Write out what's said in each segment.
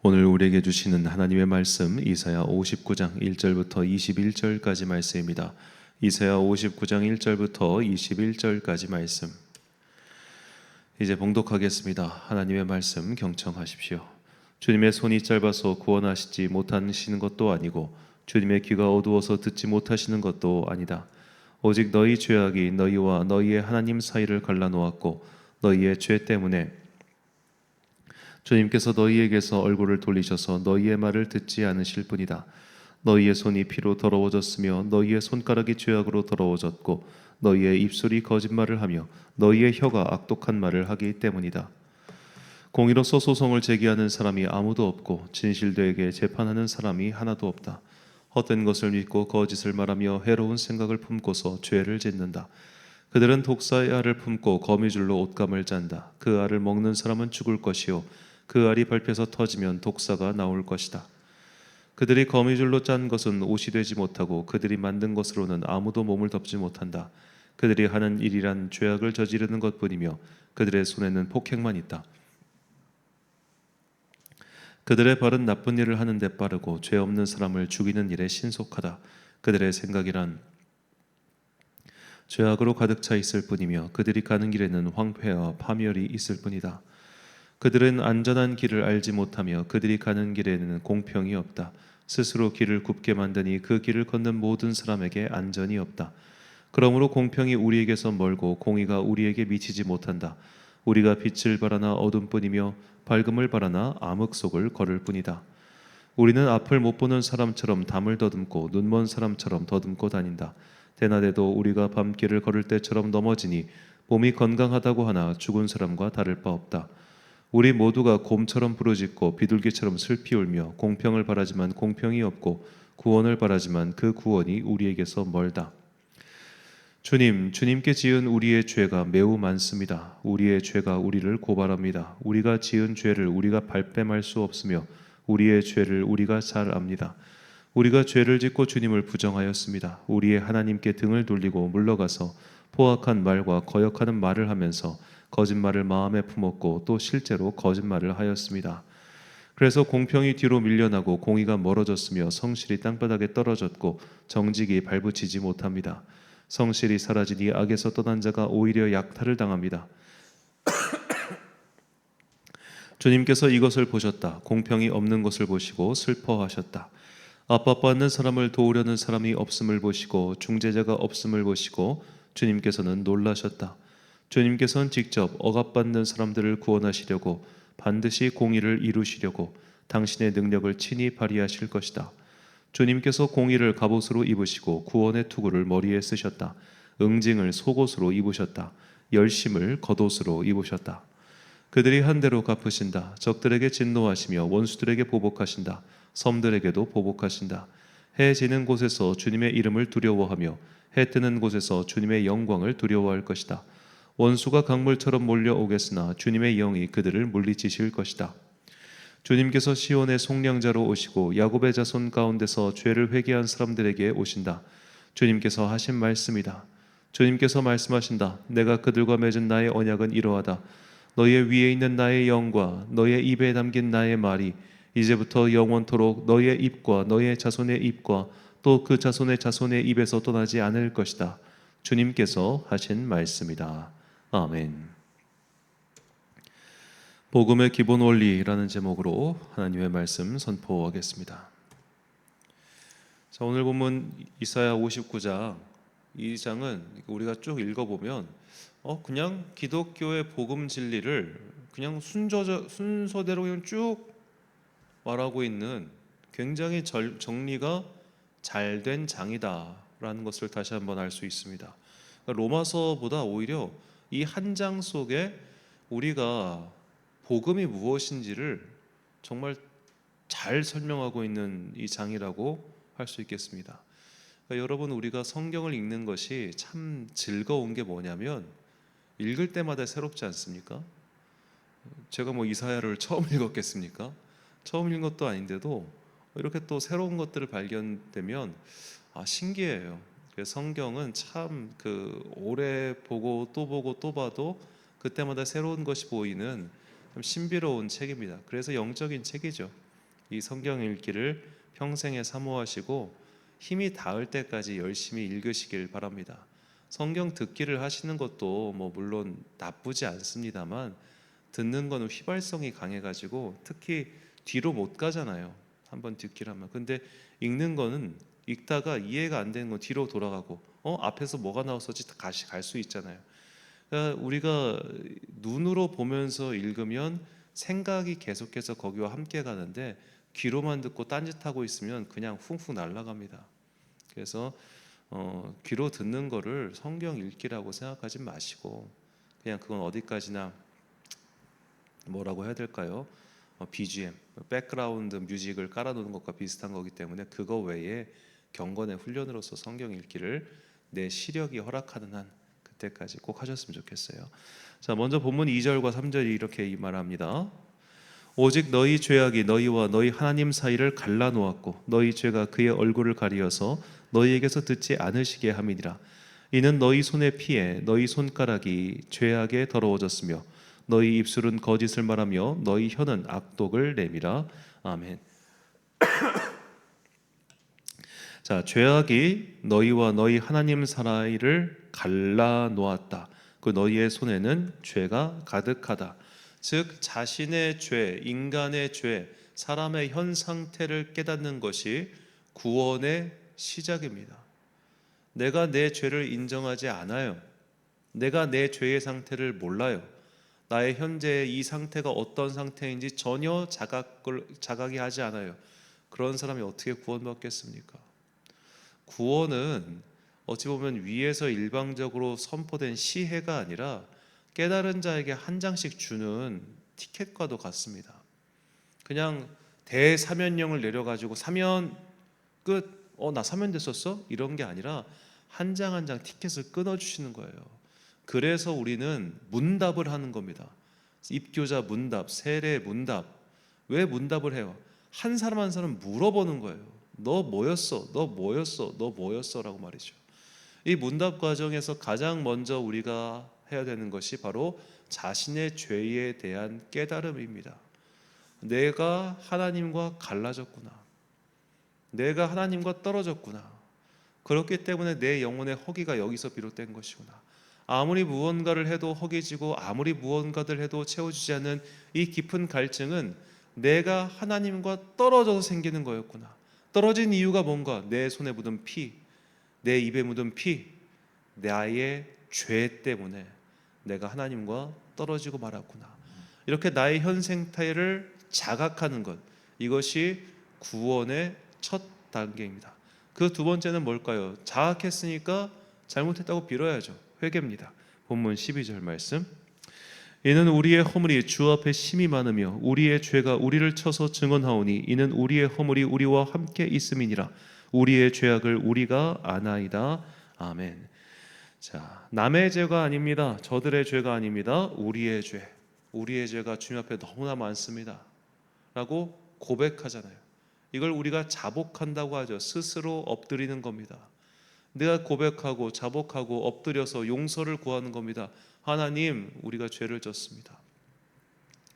오늘 우리에게 주시는 하나님의 말씀 이사야 59장 1절부터 21절까지 말씀입니다. 이사야 59장 1절부터 21절까지 말씀. 이제 봉독하겠습니다. 하나님의 말씀 경청하십시오. 주님의 손이 짧아서 구원하시지 못하시는 것도 아니고 주님의 귀가 어두워서 듣지 못하시는 것도 아니다. 오직 너희 죄악이 너희와 너희의 하나님 사이를 갈라놓았고 너희의 죄 때문에 주님께서 너희에게서 얼굴을 돌리셔서 너희의 말을 듣지 않으실 뿐이다. 너희의 손이 피로 더러워졌으며 너희의 손가락이 죄악으로 더러워졌고 너희의 입술이 거짓말을 하며 너희의 혀가 악독한 말을 하기 때문이다. 공의로서 소송을 제기하는 사람이 아무도 없고 진실되게 재판하는 사람이 하나도 없다. 헛된 것을 믿고 거짓을 말하며 해로운 생각을 품고서 죄를 짓는다. 그들은 독사의 알을 품고 거미줄로 옷감을 짠다. 그 알을 먹는 사람은 죽을 것이요 그 알이 밟혀서 터지면 독사가 나올 것이다. 그들이 거미줄로 짠 것은 옷이 되지 못하고 그들이 만든 것으로는 아무도 몸을 덮지 못한다. 그들이 하는 일이란 죄악을 저지르는 것뿐이며 그들의 손에는 폭행만 있다. 그들의 발은 나쁜 일을 하는 데 빠르고 죄 없는 사람을 죽이는 일에 신속하다. 그들의 생각이란 죄악으로 가득 차 있을 뿐이며 그들이 가는 길에는 황폐와 파멸이 있을 뿐이다. 그들은 안전한 길을 알지 못하며 그들이 가는 길에는 공평이 없다. 스스로 길을 굽게 만드니 그 길을 걷는 모든 사람에게 안전이 없다. 그러므로 공평이 우리에게서 멀고 공의가 우리에게 미치지 못한다. 우리가 빛을 바라나 어둠뿐이며 밝음을 바라나 암흑 속을 걸을 뿐이다. 우리는 앞을 못 보는 사람처럼 담을 더듬고 눈먼 사람처럼 더듬고 다닌다. 대낮에도 우리가 밤길을 걸을 때처럼 넘어지니 몸이 건강하다고 하나 죽은 사람과 다를 바 없다. 우리 모두가 곰처럼 부르짖고 비둘기처럼 슬피 울며 공평을 바라지만 공평이 없고 구원을 바라지만 그 구원이 우리에게서 멀다. 주님께 지은 우리의 죄가 매우 많습니다. 우리의 죄가 우리를 고발합니다. 우리가 지은 죄를 우리가 발뺌할 수 없으며 우리의 죄를 우리가 잘 압니다. 우리가 죄를 짓고 주님을 부정하였습니다. 우리의 하나님께 등을 돌리고 물러가서 포악한 말과 거역하는 말을 하면서 거짓말을 마음에 품었고 또 실제로 거짓말을 하였습니다. 그래서 공평이 뒤로 밀려나고 공의가 멀어졌으며 성실이 땅바닥에 떨어졌고 정직이 발붙이지 못합니다. 성실이 사라지니 악에서 떠난 자가 오히려 약탈을 당합니다. 주님께서 이것을 보셨다. 공평이 없는 것을 보시고 슬퍼하셨다. 압박받는 사람을 도우려는 사람이 없음을 보시고 중재자가 없음을 보시고 주님께서는 놀라셨다. 주님께서는 직접 억압받는 사람들을 구원하시려고 반드시 공의를 이루시려고 당신의 능력을 친히 발휘하실 것이다. 주님께서 공의를 갑옷으로 입으시고 구원의 투구를 머리에 쓰셨다. 응징을 속옷으로 입으셨다. 열심을 겉옷으로 입으셨다. 그들이 한 대로 갚으신다. 적들에게 진노하시며 원수들에게 보복하신다. 섬들에게도 보복하신다. 해 지는 곳에서 주님의 이름을 두려워하며 해 뜨는 곳에서 주님의 영광을 두려워할 것이다. 원수가 강물처럼 몰려오겠으나 주님의 영이 그들을 물리치실 것이다. 주님께서 시온의 속량자로 오시고 야곱의 자손 가운데서 죄를 회개한 사람들에게 오신다. 주님께서 하신 말씀이다. 주님께서 말씀하신다. 내가 그들과 맺은 나의 언약은 이러하다. 너의 위에 있는 나의 영과 너의 입에 담긴 나의 말이 이제부터 영원토록 너의 입과 너의 자손의 입과 또 그 자손의 자손의 입에서 떠나지 않을 것이다. 주님께서 하신 말씀이다. 아멘. 복음의 기본 원리라는 제목으로 하나님의 말씀 선포하겠습니다. 자, 오늘 본문 이사야 59장 이 장은 우리가 쭉 읽어보면 그냥 기독교의 복음 진리를 그냥 순서대로 그냥 쭉 말하고 있는 굉장히 정리가 잘 된 장이다라는 것을 다시 한번 알 수 있습니다. 그러니까 로마서보다 오히려 이 한 장 속에 우리가 복음이 무엇인지를 정말 잘 설명하고 있는 이 장이라고 할 수 있겠습니다. 그러니까 여러분, 우리가 성경을 읽는 것이 참 즐거운 게 뭐냐면 읽을 때마다 새롭지 않습니까? 제가 이사야를 처음 읽었겠습니까? 처음 읽은 것도 아닌데도 이렇게 또 새로운 것들을 발견되면 신기해요. 성경은 참 오래 보고 또 봐도 그때마다 새로운 것이 보이는 참 신비로운 책입니다. 그래서 영적인 책이죠. 이 성경 읽기를 평생에 사모하시고 힘이 닿을 때까지 열심히 읽으시길 바랍니다. 성경 듣기를 하시는 것도 뭐 물론 나쁘지 않습니다만 듣는 거는 휘발성이 강해가지고 특히 뒤로 못 가잖아요. 한번 듣기를 하면. 근데 읽는 거는 읽다가 이해가 안 되는 건 뒤로 돌아가고 앞에서 뭐가 나왔었지 다시 갈 수 있잖아요. 그러니까 우리가 눈으로 보면서 읽으면 생각이 계속해서 거기와 함께 가는데 귀로만 듣고 딴짓하고 있으면 그냥 쿵쿵 날아갑니다. 그래서 귀로 듣는 거를 성경 읽기라고 생각하지 마시고 그냥 그건 어디까지나 뭐라고 해야 될까요? BGM, 백그라운드 뮤직을 깔아놓는 것과 비슷한 거기 때문에 그거 외에 경건의 훈련으로서 성경 읽기를 내 시력이 허락하는 한 그때까지 꼭 하셨으면 좋겠어요. 자, 먼저 본문 2절과 3절이 이렇게 말합니다. 오직 너희 죄악이 너희와 너희 하나님 사이를 갈라놓았고 너희 죄가 그의 얼굴을 가리어서 너희에게서 듣지 않으시게 함이니라. 이는 너희 손에 피해 너희 손가락이 죄악에 더러워졌으며 너희 입술은 거짓을 말하며 너희 혀는 악독을 내밀어. 아멘. 자, 죄악이 너희와 너희 하나님 사이를 갈라놓았다. 그 너희의 손에는 죄가 가득하다. 즉 자신의 죄, 인간의 죄, 사람의 현 상태를 깨닫는 것이 구원의 시작입니다. 내가 내 죄를 인정하지 않아요. 내가 내 죄의 상태를 몰라요. 나의 현재의 이 상태가 어떤 상태인지 전혀 자각이 하지 않아요. 그런 사람이 어떻게 구원받겠습니까? 구원은 어찌 보면 위에서 일방적으로 선포된 시혜가 아니라 깨달은 자에게 한 장씩 주는 티켓과도 같습니다. 그냥 대사면령을 내려가지고 사면 끝, 나 사면 됐었어? 이런 게 아니라 한 장 한 장 티켓을 끊어주시는 거예요. 그래서 우리는 문답을 하는 겁니다. 입교자 문답, 세례 문답. 왜 문답을 해요? 한 사람 한 사람 물어보는 거예요. 너 뭐였어? 너 뭐였어? 너 뭐였어? 라고 말이죠. 이 문답 과정에서 가장 먼저 우리가 해야 되는 것이 바로 자신의 죄에 대한 깨달음입니다. 내가 하나님과 갈라졌구나. 내가 하나님과 떨어졌구나. 그렇기 때문에 내 영혼의 허기가 여기서 비롯된 것이구나. 아무리 무언가를 해도 허기지고 아무리 무언가를 해도 채워주지 않는 이 깊은 갈증은 내가 하나님과 떨어져서 생기는 거였구나. 떨어진 이유가 뭔가? 내 손에 묻은 피, 내 입에 묻은 피, 나의 죄 때문에 내가 하나님과 떨어지고 말았구나. 이렇게 나의 현 상태를 자각하는 것, 이것이 구원의 첫 단계입니다. 그 두 번째는 뭘까요? 자각했으니까 잘못했다고 빌어야죠. 회개입니다. 본문 12절 말씀. 이는 우리의 허물이 주 앞에 심히 많으며 우리의 죄가 우리를 쳐서 증언하오니 이는 우리의 허물이 우리와 함께 있음이니라. 우리의 죄악을 우리가 아나이다. 아멘. 자, 남의 죄가 아닙니다. 저들의 죄가 아닙니다. 우리의 죄. 우리의 죄가 주님 앞에 너무나 많습니다. 라고 고백하잖아요. 이걸 우리가 자복한다고 하죠. 스스로 엎드리는 겁니다. 내가 고백하고 자복하고 엎드려서 용서를 구하는 겁니다. 하나님, 우리가 죄를 졌습니다.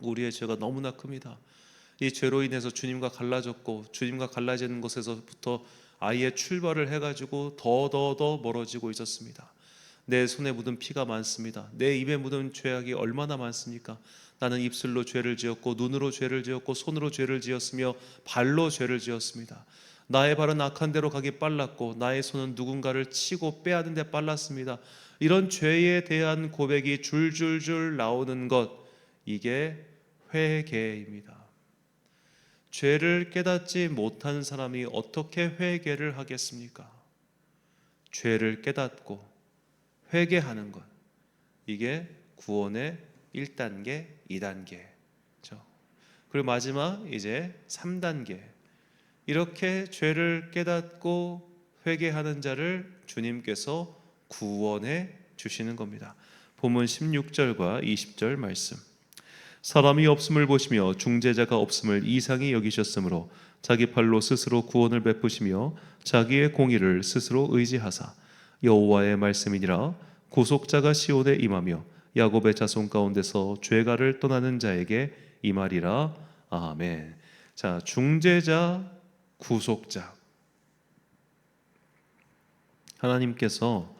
우리의 죄가 너무나 큽니다. 이 죄로 인해서 주님과 갈라졌고 주님과 갈라지는 것에서부터 아예 출발을 해가지고 더 멀어지고 있었습니다. 내 손에 묻은 피가 많습니다. 내 입에 묻은 죄악이 얼마나 많습니까? 나는 입술로 죄를 지었고 눈으로 죄를 지었고 손으로 죄를 지었으며 발로 죄를 지었습니다. 나의 발은 악한 데로 가기 빨랐고 나의 손은 누군가를 치고 빼앗는 데 빨랐습니다. 이런 죄에 대한 고백이 줄줄줄 나오는 것, 이게 회개입니다. 죄를 깨닫지 못한 사람이 어떻게 회개를 하겠습니까? 죄를 깨닫고 회개하는 것, 이게 구원의 1단계, 2단계죠. 그리고 마지막 이제 3단계. 이렇게 죄를 깨닫고 회개하는 자를 주님께서 구원해 주시는 겁니다. 본문 16절과 20절 말씀. 사람이 없음을 보시며 중재자가 없음을 이상히 여기셨으므로 자기 팔로 스스로 구원을 베푸시며 자기의 공의를 스스로 의지하사 여호와의 말씀이니라. 구속자가 시온에 임하며 야곱의 자손 가운데서 죄가를 떠나는 자에게 임하리라. 아멘. 자, 중재자, 구속자. 하나님께서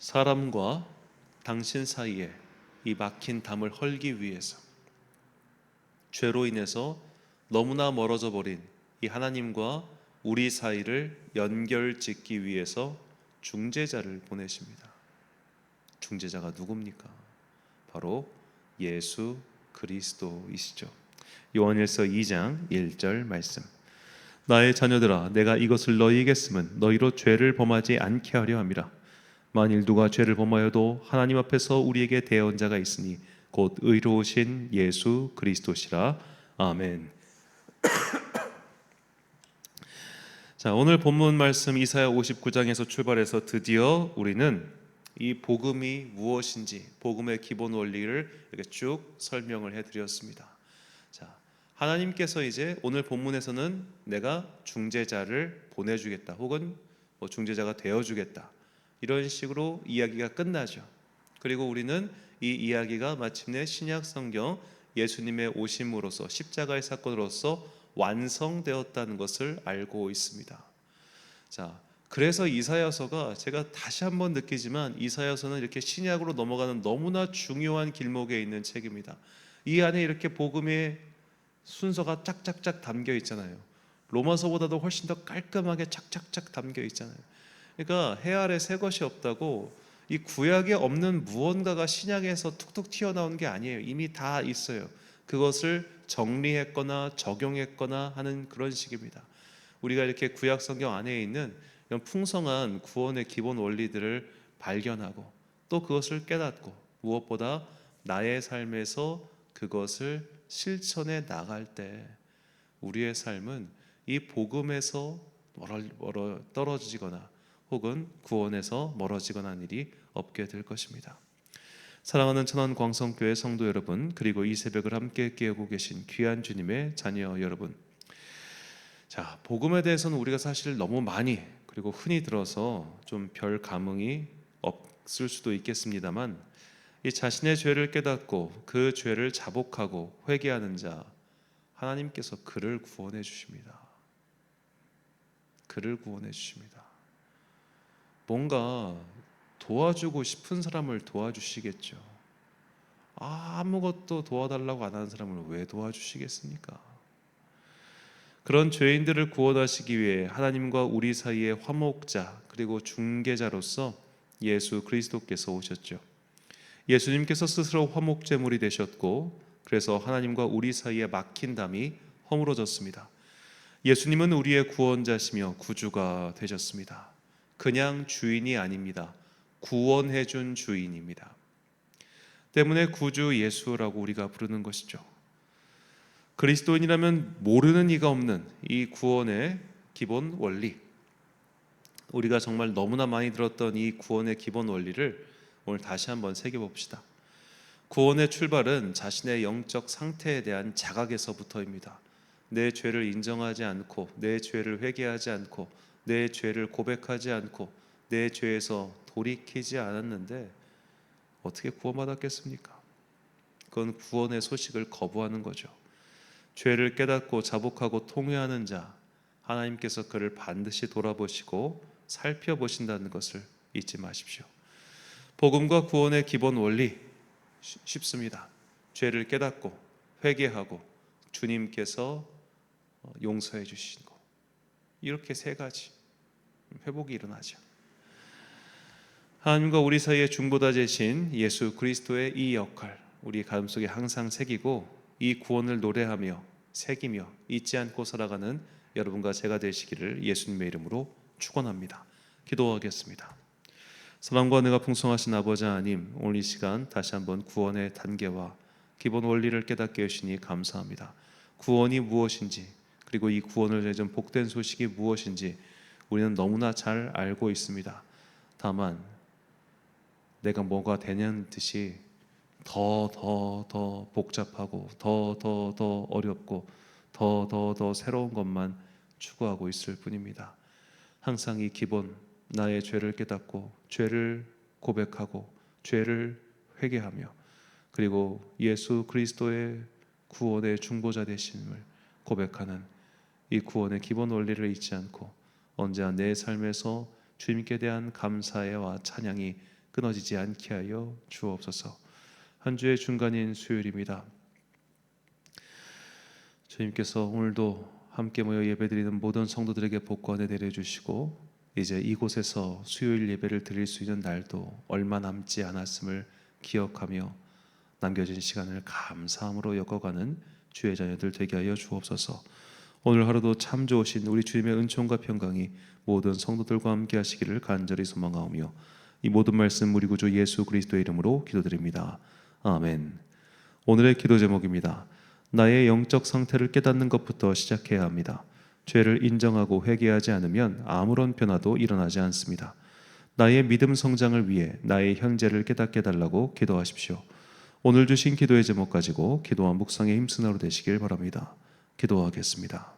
사람과 당신 사이에 이 막힌 담을 헐기 위해서 죄로 인해서 너무나 멀어져 버린 이 하나님과 우리 사이를 연결짓기 위해서 중재자를 보내십니다. 중재자가 누굽니까? 바로 예수 그리스도이시죠. 요한일서 2장 1절 말씀. 나의 자녀들아, 내가 이것을 너희에게 쓰면 너희로 죄를 범하지 않게 하려 함이라. 만일 누가 죄를 범하여도 하나님 앞에서 우리에게 대언자가 있으니 곧 의로우신 예수 그리스도시라. 아멘. 자, 오늘 본문 말씀 이사야 59장에서 출발해서 드디어 우리는 이 복음이 무엇인지, 복음의 기본 원리를 이렇게 쭉 설명을 해드렸습니다. 자, 하나님께서 이제 오늘 본문에서는 내가 중재자를 보내주겠다, 혹은 중재자가 되어주겠다, 이런 식으로 이야기가 끝나죠. 그리고 우리는 이 이야기가 마침내 신약 성경 예수님의 오심으로써, 십자가의 사건으로서 완성되었다는 것을 알고 있습니다. 자, 그래서 이사야서가, 제가 다시 한번 느끼지만 이사야서는 이렇게 신약으로 넘어가는 너무나 중요한 길목에 있는 책입니다. 이 안에 이렇게 복음의 순서가 짝짝짝 담겨 있잖아요. 로마서보다도 훨씬 더 깔끔하게 착착착 담겨 있잖아요. 그러니까 해 아래 새 것이 없다고, 이 구약에 없는 무언가가 신약에서 툭툭 튀어나오는 게 아니에요. 이미 다 있어요. 그것을 정리했거나 적용했거나 하는 그런 식입니다. 우리가 이렇게 구약 성경 안에 있는 이런 풍성한 구원의 기본 원리들을 발견하고 또 그것을 깨닫고, 무엇보다 나의 삶에서 그것을 실천해 나갈 때 우리의 삶은 이 복음에서 멀어 떨어지거나 혹은 구원에서 멀어지거나 하는 일이 없게 될 것입니다. 사랑하는 천안광성교회 성도 여러분, 그리고 이 새벽을 함께 깨우고 계신 귀한 주님의 자녀 여러분, 자, 복음에 대해서는 우리가 사실 너무 많이 그리고 흔히 들어서 좀 별 감흥이 없을 수도 있겠습니다만, 이 자신의 죄를 깨닫고 그 죄를 자복하고 회개하는 자, 하나님께서 그를 구원해 주십니다. 그를 구원해 주십니다. 뭔가 도와주고 싶은 사람을 도와주시겠죠. 아무것도 도와달라고 안 하는 사람을 왜 도와주시겠습니까? 그런 죄인들을 구원하시기 위해 하나님과 우리 사이의 화목자 그리고 중개자로서 예수 그리스도께서 오셨죠. 예수님께서 스스로 화목제물이 되셨고, 그래서 하나님과 우리 사이에 막힌 담이 허물어졌습니다. 예수님은 우리의 구원자시며 구주가 되셨습니다. 그냥 주인이 아닙니다. 구원해준 주인입니다. 때문에 구주 예수라고 우리가 부르는 것이죠. 그리스도인이라면 모르는 이가 없는 이 구원의 기본 원리, 우리가 정말 너무나 많이 들었던 이 구원의 기본 원리를 오늘 다시 한번 새겨봅시다. 구원의 출발은 자신의 영적 상태에 대한 자각에서부터입니다. 내 죄를 인정하지 않고, 내 죄를 회개하지 않고, 내 죄를 고백하지 않고, 내 죄에서 돌이키지 않았는데 어떻게 구원받았겠습니까? 그건 구원의 소식을 거부하는 거죠. 죄를 깨닫고 자복하고 통회하는 자, 하나님께서 그를 반드시 돌아보시고 살펴보신다는 것을 잊지 마십시오. 복음과 구원의 기본 원리 쉽습니다. 죄를 깨닫고 회개하고 주님께서 용서해 주신 것, 이렇게 세 가지 회복이 일어나죠. 하나님과 우리 사이의 중보자 되신 예수 그리스도의 이 역할, 우리 가슴속에 항상 새기고 이 구원을 노래하며 새기며 잊지 않고 살아가는 여러분과 제가 되시기를 예수님의 이름으로 축원합니다. 기도하겠습니다. 사랑과 은혜가 풍성하신 아버지 하나님, 오늘 이 시간 다시 한번 구원의 단계와 기본 원리를 깨닫게 해주시니 감사합니다. 구원이 무엇인지, 그리고 이 구원을 내준 복된 소식이 무엇인지 우리는 너무나 잘 알고 있습니다. 다만 내가 뭐가 되냐는 듯이 더 복잡하고 더 어렵고 더 새로운 것만 추구하고 있을 뿐입니다. 항상 이 기본, 나의 죄를 깨닫고 죄를 고백하고 죄를 회개하며, 그리고 예수 그리스도의 구원의 중보자 되심을 고백하는 이 구원의 기본 원리를 잊지 않고 언제나 내 삶에서 주님께 대한 감사와 찬양이 끊어지지 않게 하여 주옵소서. 한 주의 중간인 수요일입니다. 주님께서 오늘도 함께 모여 예배드리는 모든 성도들에게 복과 은혜 내려주시고 이제 이곳에서 수요일 예배를 드릴 수 있는 날도 얼마 남지 않았음을 기억하며 남겨진 시간을 감사함으로 엮어가는 주의 자녀들 되게 하여 주옵소서. 오늘 하루도 참 좋으신 우리 주님의 은총과 평강이 모든 성도들과 함께 하시기를 간절히 소망하오며 이 모든 말씀 우리 구주 예수 그리스도의 이름으로 기도드립니다. 아멘. 오늘의 기도 제목입니다. 나의 영적 상태를 깨닫는 것부터 시작해야 합니다. 죄를 인정하고 회개하지 않으면 아무런 변화도 일어나지 않습니다. 나의 믿음 성장을 위해 나의 현재를 깨닫게 달라고 기도하십시오. 오늘 주신 기도의 제목 가지고 기도와 묵상에 힘쓰는 하루 되시길 바랍니다. 기도하겠습니다.